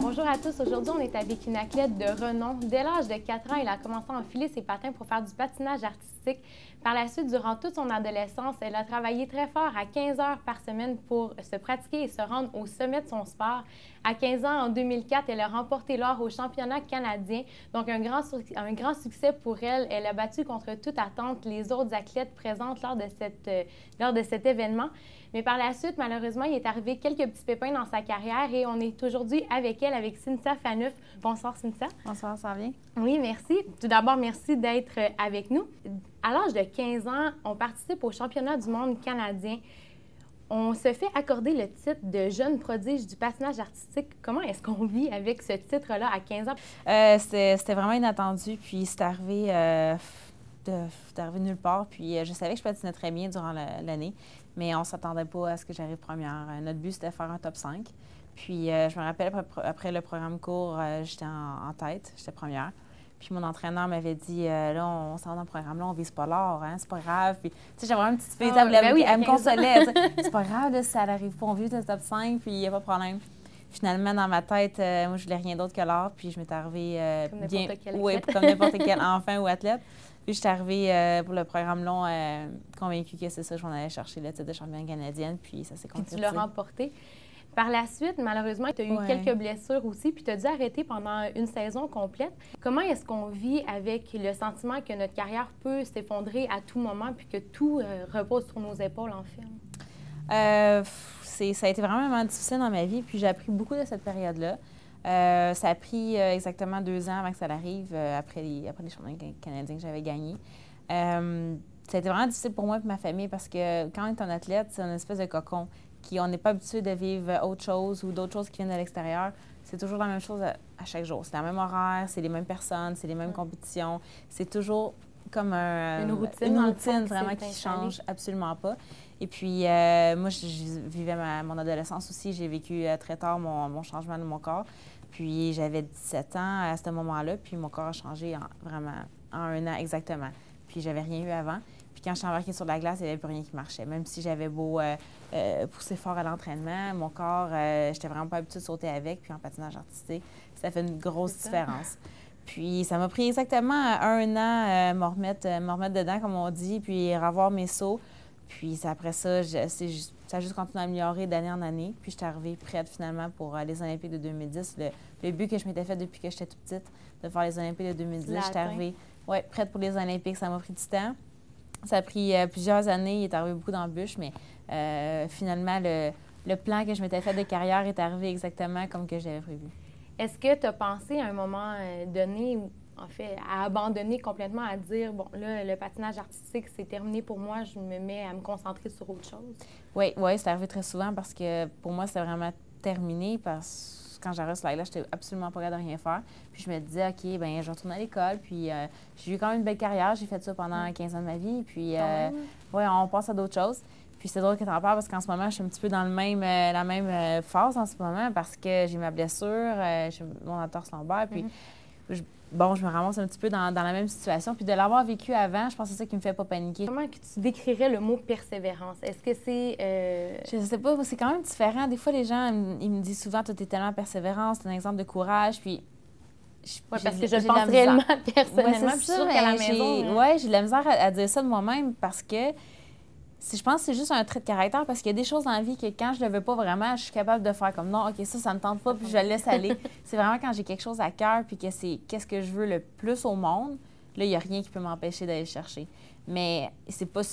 Bonjour à tous. Aujourd'hui, on est avec une athlète de renom. Dès l'âge de 4 ans, elle a commencé à enfiler ses patins pour faire du patinage artistique. Par la suite, durant toute son adolescence, elle a travaillé très fort à 15 heures par semaine pour se pratiquer et se rendre au sommet de son sport. À 15 ans, en 2004, elle a remporté l'or au championnat canadien. Donc, un grand succès pour elle. Elle a battu contre toute attente les autres athlètes présentes lors de cet événement. Mais par la suite, malheureusement, il est arrivé quelques petits pépins dans sa carrière et on est aujourd'hui avec elle, avec Cynthia Phaneuf. Bonsoir, Cynthia. Bonsoir, ça va bien? Oui, merci. Tout d'abord, merci d'être avec nous. À l'âge de 15 ans, on participe au championnat du monde canadien. On se fait accorder le titre de jeune prodige du patinage artistique. Comment est-ce qu'on vit avec ce titre-là à 15 ans? C'était vraiment inattendu, puis c'est arrivé, nulle part. Puis je savais que je patinais très bien durant l'année, mais on ne s'attendait pas à ce que j'arrive première. Notre but, c'était de faire un top 5. Puis je me rappelle, après le programme court, j'étais en tête, j'étais première. Puis mon entraîneur m'avait dit, là, on s'en va dans le programme, là, on vise pas l'or, hein, c'est pas grave. Puis, tu sais, j'avais vraiment une petite fille, elle me consolait. C'est pas grave, là, si ça n'arrive pas, on vise le top 5, puis il n'y a pas de problème. Finalement, dans ma tête, moi, je voulais rien d'autre que l'or, puis je m'étais arrivée bien. Oui, comme n'importe quel enfant ou athlète. Puis je suis arrivée pour le programme long, convaincue que c'est ça, je m'en allais chercher le titre de championne canadienne, puis ça s'est concrétisé. Puis tu l'as remporté. Par la suite, malheureusement, tu as eu quelques blessures aussi, puis tu as dû arrêter pendant une saison complète. Comment est-ce qu'on vit avec le sentiment que notre carrière peut s'effondrer à tout moment, puis que tout repose sur nos épaules, en fait? Ça a été vraiment difficile dans ma vie, puis j'ai appris beaucoup de cette période-là. Ça a pris exactement 2 ans avant que ça arrive, après les championnats canadiens que j'avais gagnés. Ça a été vraiment difficile pour moi et ma famille parce que quand on est un athlète, c'est une espèce de cocon. On n'est pas habitué de vivre autre chose ou d'autres choses qui viennent de l'extérieur. C'est toujours la même chose à chaque jour. C'est la même horaire, c'est les mêmes personnes, c'est les mêmes compétitions. C'est toujours comme une routine vraiment qui ne change absolument pas. Et puis, moi, je vivais mon adolescence aussi. J'ai vécu très tard mon changement de mon corps. Puis, j'avais 17 ans à ce moment-là. Puis, mon corps a changé vraiment en 1 an exactement. Puis, j'avais rien eu avant. Puis quand je suis embarquée sur la glace, il n'y avait plus rien qui marchait. Même si j'avais beau pousser fort à l'entraînement, mon corps, j'étais vraiment pas habituée de sauter avec. Puis en patinage artistique, ça fait une grosse différence. Puis ça m'a pris exactement 1 an me remettre dedans, comme on dit, puis revoir mes sauts. Puis après ça, ça a juste continué à améliorer d'année en année. Puis je suis arrivée prête finalement pour les Olympiques de 2010. Le but que je m'étais fait depuis que j'étais toute petite, de faire les Olympiques de 2010, j'étais arrivée prête pour les Olympiques. Ça m'a pris du temps. Ça a pris plusieurs années, il est arrivé beaucoup d'embûches, mais finalement, le plan que je m'étais fait de carrière est arrivé exactement comme que j'avais prévu. Est-ce que tu as pensé à un moment donné, en fait, à abandonner complètement, à dire, bon, là, le patinage artistique, c'est terminé pour moi, je me mets à me concentrer sur autre chose? Oui, c'est arrivé très souvent parce que pour moi, c'était vraiment terminé parce que quand j'arrive sur la glace, j'étais absolument pas capable de rien faire. Puis je me disais, OK, bien, je retourne à l'école. Puis j'ai eu quand même une belle carrière. J'ai fait ça pendant 15 ans de ma vie. Puis, on passe à d'autres choses. Puis c'est drôle que tu en parles parce qu'en ce moment, je suis un petit peu dans la même phase en ce moment parce que j'ai ma blessure, j'ai mon entorse lombaire. Puis, je me ramasse un petit peu dans la même situation. Puis de l'avoir vécu avant, je pense que c'est ça qui me fait pas paniquer. Comment que tu décrirais le mot persévérance? Est-ce que c'est... Je sais pas, c'est quand même différent. Des fois, les gens, ils me disent souvent, toi, t'es tellement persévérant, c'est un exemple de courage. Puis... parce que je le pense réellement, personnellement. Puis je suis sûre qu'à la maison... Oui, j'ai de la misère à dire ça de moi-même parce que je pense que c'est juste un trait de caractère parce qu'il y a des choses dans la vie que quand je ne le veux pas vraiment, je suis capable de faire comme non, OK, ça me tente pas, puis je le laisse aller. C'est vraiment quand j'ai quelque chose à cœur puis que c'est qu'est-ce que je veux le plus au monde, là, il n'y a rien qui peut m'empêcher d'aller chercher. Mais je suis pas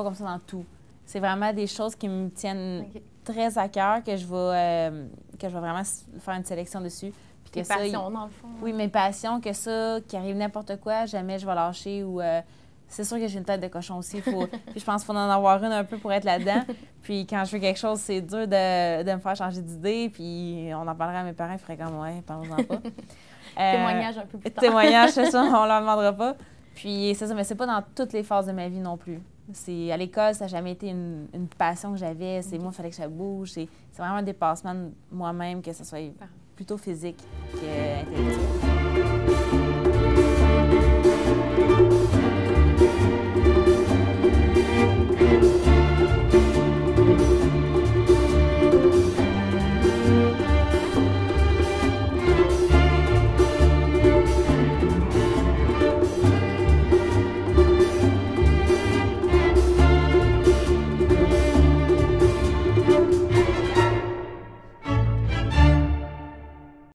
comme ça dans tout. C'est vraiment des choses qui me tiennent très à cœur que je vais vraiment faire une sélection dessus. Tes passions, dans le fond. Oui, mes passions, que ça, qui arrive n'importe quoi, jamais je vais lâcher ou... c'est sûr que j'ai une tête de cochon aussi. Puis je pense qu'il faut en avoir une un peu pour être là-dedans. Puis quand je veux quelque chose, c'est dur de me faire changer d'idée. Puis on en parlerait à mes parents, ils feraient comme, ouais, parlons-en pas. Témoignage un peu plus tard. Témoignage, c'est ça, on leur demandera pas. Puis c'est ça, mais c'est pas dans toutes les phases de ma vie non plus. À l'école, ça n'a jamais été une passion que j'avais. Moi, il fallait que ça bouge. C'est vraiment un dépassement de moi-même, que ce soit plutôt physique qu'intellectuel.